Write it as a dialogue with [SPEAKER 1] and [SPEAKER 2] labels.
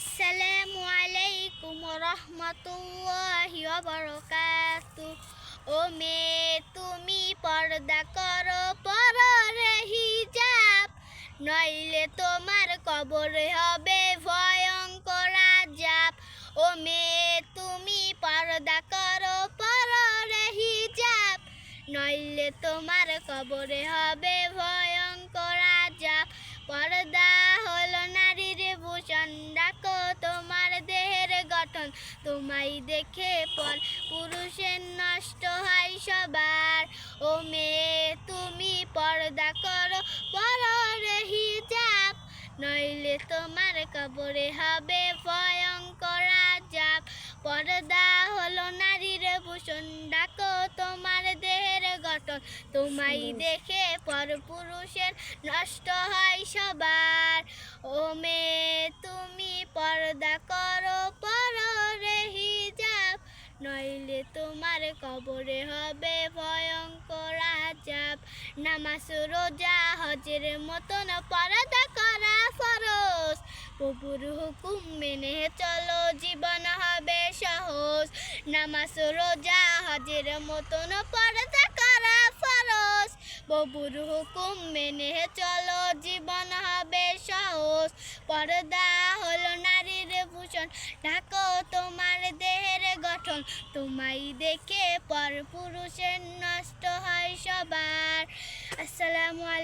[SPEAKER 1] আসসালামু আলাইকুম রহমতুল্লাহি ওয়া বারাকাতুহু। ও মেয়ে তুমি পর্দা করো, পরো হিজাব, নইলে তোমার কবরে হবে ভয়ঙ্কর আযাব। ও মেয়ে তুমি পর্দা করো, পরো হিজাব, নইলে তোমার কবরে হবে ভয়ঙ্কর আযাব। পর্দা হলো নারীর ভূষণ, রাখো তোমার দেহের গঠন, তোমায় দেখে পর পুরুষের নষ্ট হয় সবার। ও মেয়ে তুমি পর্দা করো, পরো হিজাব, নইলে তোমার কবরে হবে ভয়ঙ্কর আযাব। পর্দা হলো নারীর ভূষণ, রাখো তোমার দেহের গঠন, তোমায় দেখে পর পুরুষের নষ্ট হয় সবার। ও মেয়ে তুমি পর্দা করো, পরো হিজাব, নইলে তোমার কবরে হবে ভয়ঙ্কর আযাব। নামাজ রোজা হজের মতন পর্দা করা ফরজ, প্রভুর হুকুম মেনে চলো জীবন হবে সহজ। নামাজ রোজা হজের মতন পর্দা করা ফরজ, প্রভুর হুকুম মেনে চলো জীবন হবে সহজ। পর্দা হলো নারীর ভূষণ, ঢাকো তোমার দেহের গঠন, তোমায় দেখে পর পুরুষের নষ্ট হয় সবার। আসসালামু আলাইকুম।